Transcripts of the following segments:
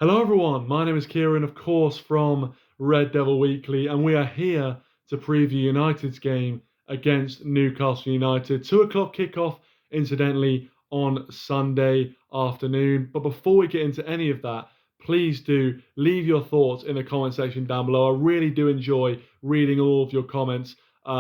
Hello everyone, my name is Kieran, of course, from Red Devil Weekly, and we are here to preview United's game against Newcastle United. 2 o'clock kickoff, incidentally, on Sunday afternoon. But before we get into any of that, please do leave your thoughts in the comment section down below. I really do enjoy reading all of your comments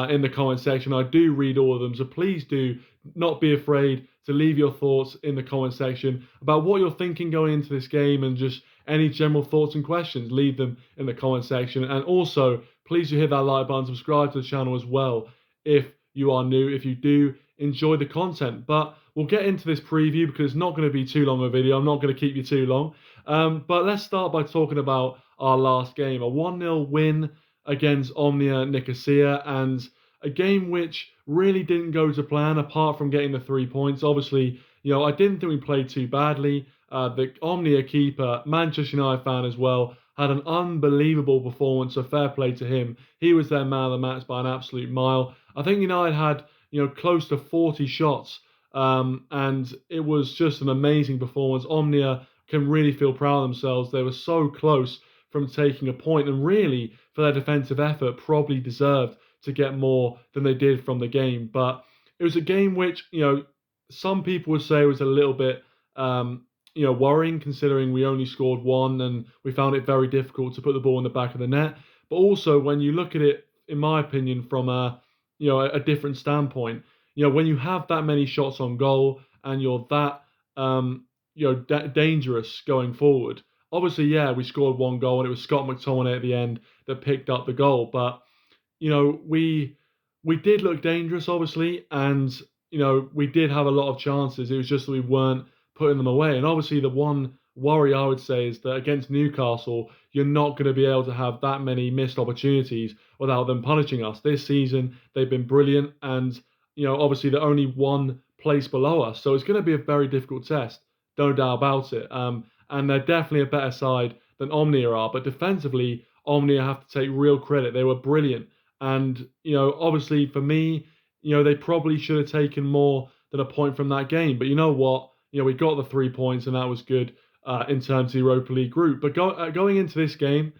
in the comment section. I do read all of them, so please do not be afraid to leave your thoughts in the comment section about what you're thinking going into this game, and just any general thoughts and questions, leave them in the comment section. And also, please do hit that like button, subscribe to the channel as well if you are new, if you do enjoy the content. But we'll get into this preview because it's not going to be too long of a video. I'm not going to keep you too long. But let's start by talking about our last game, a 1-0 win against Omnia Nicosia, and a game which really didn't go to plan apart from getting the 3 points. Obviously, I didn't think we played too badly. The Omnia keeper, Manchester United fan as well, had an unbelievable performance, so fair play to him. He was their man of the match by an absolute mile. I think United had, close to 40 shots, and it was just an amazing performance. Omnia can really feel proud of themselves. They were so close from taking a point, and really, for their defensive effort, probably deserved to get more than they did from the game. But it was a game which, some people would say was a little bit, worrying, considering we only scored one and we found it very difficult to put the ball in the back of the net. But also, when you look at it, in my opinion, from a different standpoint, when you have that many shots on goal and you're that, dangerous going forward. Obviously, yeah, we scored one goal and it was Scott McTominay at the end that picked up the goal. But we did look dangerous, obviously, and we did have a lot of chances. It was just that we weren't putting them away. And obviously, the one worry I would say is that against Newcastle, you're not going to be able to have that many missed opportunities without them punishing us. This season, they've been brilliant, and obviously they're only one place below us, so it's going to be a very difficult test, no doubt about it. And they're definitely a better side than Omnia are. But defensively, Omnia have to take real credit. They were brilliant. And, obviously for me, they probably should have taken more than a point from that game. But you know what? We got the 3 points, and that was good in terms of the Europa League group. But going into this game,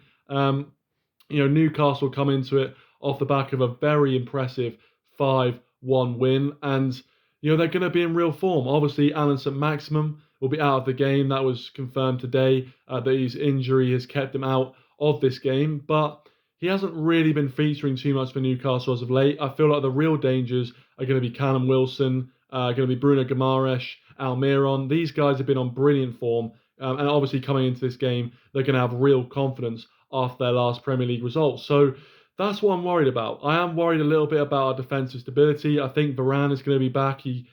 Newcastle come into it off the back of a very impressive 5-1 win. And, they're going to be in real form. Obviously, Allan Saint-Maximan will be out of the game. That was confirmed today, that his injury has kept him out of this game. But he hasn't really been featuring too much for Newcastle as of late. I feel like the real dangers are going to be Callum Wilson, going to be Bruno Guimarães, Amiron. These guys have been on brilliant form. And obviously coming into this game, they're going to have real confidence after their last Premier League results. So that's what I'm worried about. I am worried a little bit about our defensive stability. I think Varane is going to be back. He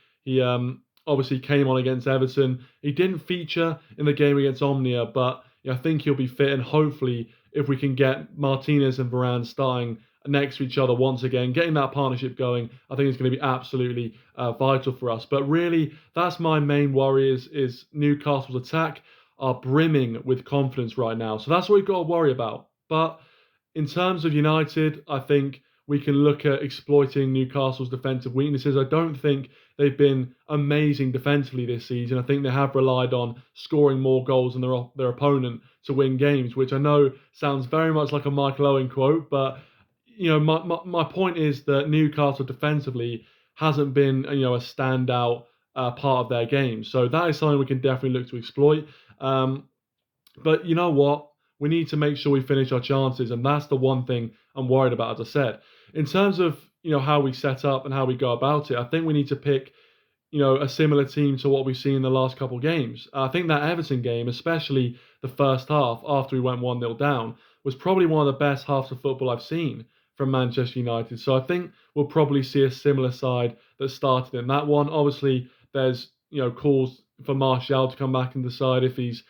obviously came on against Everton. He didn't feature in the game against Omnia, but I think he'll be fit, and hopefully if we can get Martinez and Varane starting next to each other once again, getting that partnership going, I think it's going to be absolutely vital for us. But really, that's my main worry is Newcastle's attack are brimming with confidence right now. So that's what we've got to worry about. But in terms of United, I think we can look at exploiting Newcastle's defensive weaknesses. I don't think they've been amazing defensively this season. I think they have relied on scoring more goals than their opponent to win games, which I know sounds very much like a Michael Owen quote, but my point is that Newcastle defensively hasn't been a standout part of their game. So that is something we can definitely look to exploit. But you know what? We need to make sure we finish our chances, and that's the one thing I'm worried about, as I said. In terms of, how we set up and how we go about it, I think we need to pick, a similar team to what we've seen in the last couple of games. I think that Everton game, especially the first half after we went 1-0 down, was probably one of the best halves of football I've seen from Manchester United. So I think we'll probably see a similar side that started in that one. Obviously, there's, calls for Martial to come back and decide if he's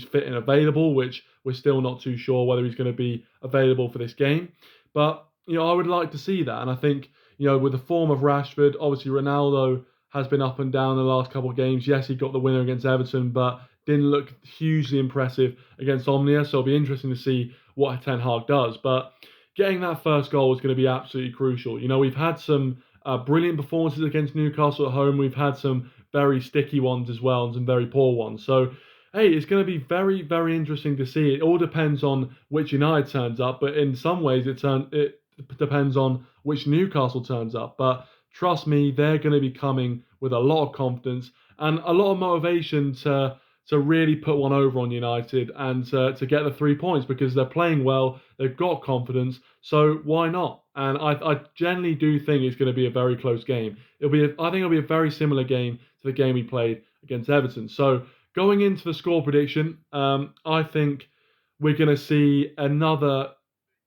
fit and available, which we're still not too sure whether he's going to be available for this game. But, I would like to see that. And I think, with the form of Rashford, obviously Ronaldo has been up and down in the last couple of games. Yes, he got the winner against Everton, but didn't look hugely impressive against Omnia. So it'll be interesting to see what Ten Hag does. But getting that first goal is going to be absolutely crucial. We've had some brilliant performances against Newcastle at home. We've had some very sticky ones as well, and some very poor ones. So hey, it's going to be very, very interesting to see. It all depends on which United turns up, but in some ways it depends on which Newcastle turns up. But trust me, they're going to be coming with a lot of confidence and a lot of motivation to really put one over on United and to get the 3 points because they're playing well, they've got confidence, so why not? And I generally do think it's going to be a very close game. I think it'll be a very similar game to the game we played against Everton. So going into the score prediction, I think we're going to see another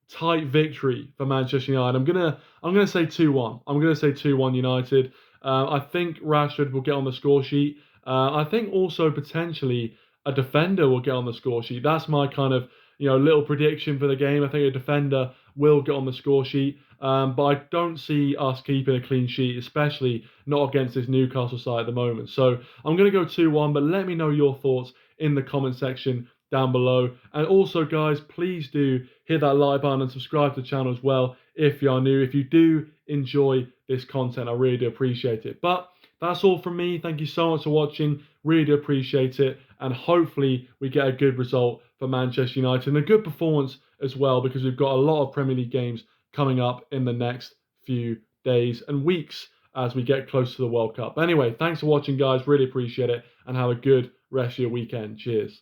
tight victory for Manchester United. I'm gonna say 2-1. I'm gonna say 2-1 United. I think Rashford will get on the score sheet. I think also potentially a defender will get on the score sheet. That's my kind of little prediction for the game. I think a defender will get on the score sheet. But I don't see us keeping a clean sheet, especially not against this Newcastle side at the moment. So I'm going to go 2-1, but let me know your thoughts in the comment section down below. And also, guys, please do hit that like button and subscribe to the channel as well if you are new. If you do enjoy this content, I really do appreciate it. But that's all from me. Thank you so much for watching. Really do appreciate it. And hopefully we get a good result for Manchester United and a good performance as well, because we've got a lot of Premier League games coming up in the next few days and weeks as we get close to the World Cup. Anyway, thanks for watching, guys. Really appreciate it. And have a good rest of your weekend. Cheers.